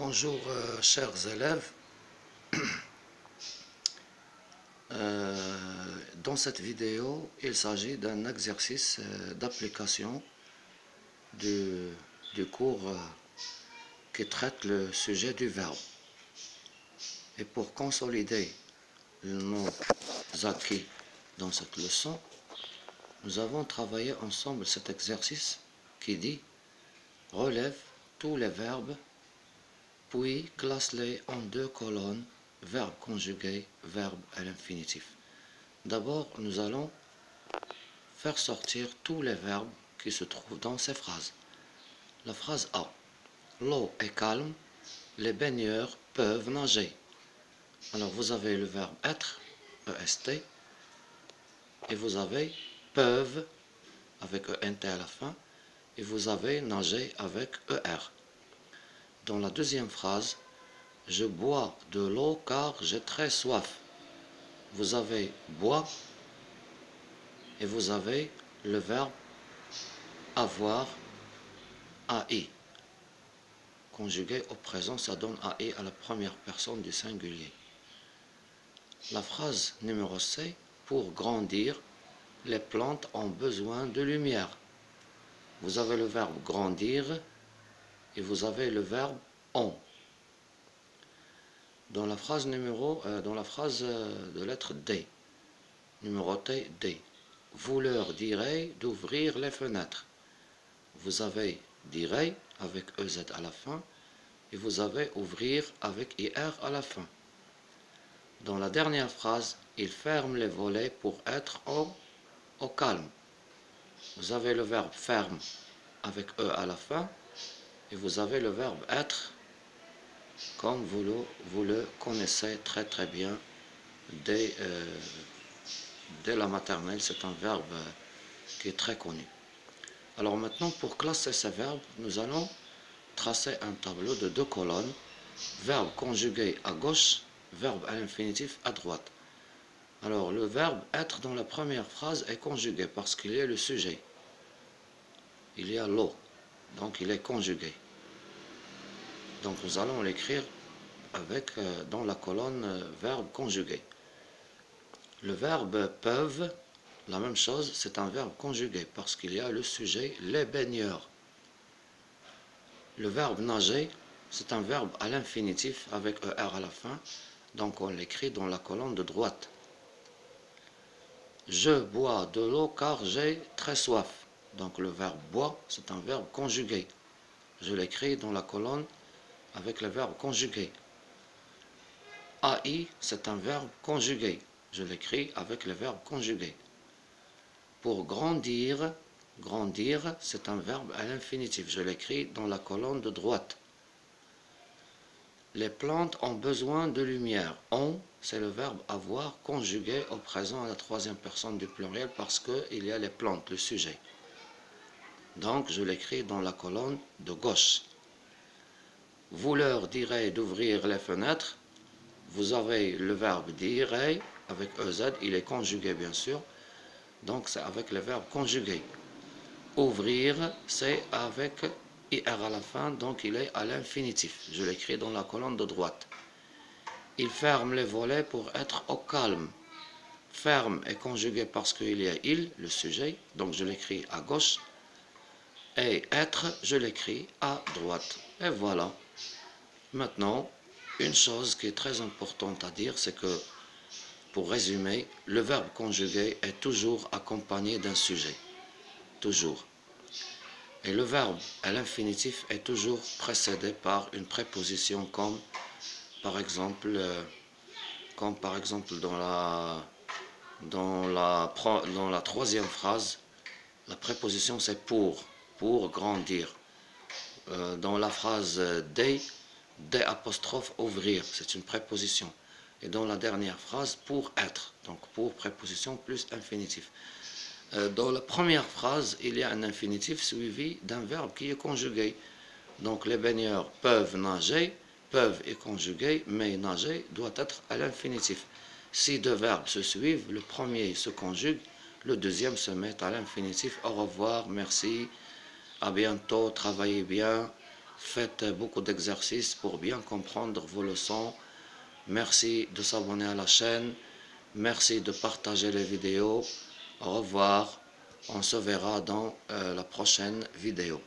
Bonjour chers élèves. Dans cette vidéo, il s'agit d'un exercice d'application du cours qui traite le sujet du verbe. Et pour consolider nos acquis dans cette leçon, nous avons travaillé ensemble cet exercice qui dit « Relève tous les verbes, puis classe-les en deux colonnes, verbe conjugué, verbe à l'infinitif. » D'abord, nous allons faire sortir tous les verbes qui se trouvent dans ces phrases. La phrase A. L'eau est calme, les baigneurs peuvent nager. Alors vous avez le verbe être, EST, et vous avez peuvent avec ENT à la fin, et vous avez nager avec ER. Dans la deuxième phrase, je bois de l'eau car j'ai très soif. Vous avez bois et vous avez le verbe avoir, AI. Conjugué au présent, ça donne AI à la première personne du singulier. La phrase numéro C, pour grandir, les plantes ont besoin de lumière. Vous avez le verbe grandir et vous avez le verbe ont. Dans la phrase de lettre D, numérotée D, vous leur direz d'ouvrir les fenêtres. Vous avez direz avec EZ à la fin et vous avez ouvrir avec IR à la fin. Dans la dernière phrase, il ferme les volets pour être au calme. Vous avez le verbe ferme avec E à la fin et vous avez le verbe être comme vous le connaissez très bien dès la maternelle. C'est un verbe qui est très connu. Alors maintenant, pour classer ces verbes, nous allons tracer un tableau de deux colonnes, verbe conjugué à gauche, verbe à l'infinitif à droite. Alors le verbe être dans la première phrase est conjugué parce qu'il y a le sujet. Il y a l'eau, donc il est conjugué. Donc nous allons l'écrire avec dans la colonne verbe conjugué. Le verbe peuvent, la même chose, c'est un verbe conjugué parce qu'il y a le sujet les baigneurs. Le verbe nager, c'est un verbe à l'infinitif avec ER à la fin, donc on l'écrit dans la colonne de droite. Je bois de l'eau car j'ai très soif. Donc le verbe boire, c'est un verbe conjugué. Je l'écris dans la colonne avec le verbe conjugué. AI, c'est un verbe conjugué. Je l'écris avec le verbe conjugué. Pour grandir, grandir, c'est un verbe à l'infinitif. Je l'écris dans la colonne de droite. Les plantes ont besoin de lumière. Ont, c'est le verbe avoir conjugué au présent à la troisième personne du pluriel parce qu'il y a les plantes, le sujet. Donc je l'écris dans la colonne de gauche. Vous leur direz d'ouvrir les fenêtres. Vous avez le verbe direz avec EZ, il est conjugué bien sûr. Donc c'est avec le verbe conjugué. Ouvrir, c'est avec IR à la fin, donc il est à l'infinitif. Je l'écris dans la colonne de droite. Il ferme les volets pour être au calme. Ferme est conjugué parce qu'il y a il, le sujet, donc je l'écris à gauche. Et être, je l'écris à droite. Et voilà. Maintenant, une chose qui est très importante à dire, c'est que, pour résumer, le verbe conjugué est toujours accompagné d'un sujet. Toujours. Et le verbe à l'infinitif est toujours précédé par une préposition comme par exemple dans la troisième phrase, la préposition c'est pour grandir. Dans la phrase des apostrophe ouvrir, c'est une préposition. Et dans la dernière phrase, pour être, donc pour préposition plus infinitif. Dans la première phrase, il y a un infinitif suivi d'un verbe qui est conjugué. Donc les baigneurs peuvent nager, peuvent est conjugué, mais nager doit être à l'infinitif. Si deux verbes se suivent, le premier se conjugue, le deuxième se met à l'infinitif. Au revoir, merci, à bientôt, travaillez bien, faites beaucoup d'exercices pour bien comprendre vos leçons. Merci de s'abonner à la chaîne. Merci de partager les vidéos. Au revoir. On se verra dans la prochaine vidéo.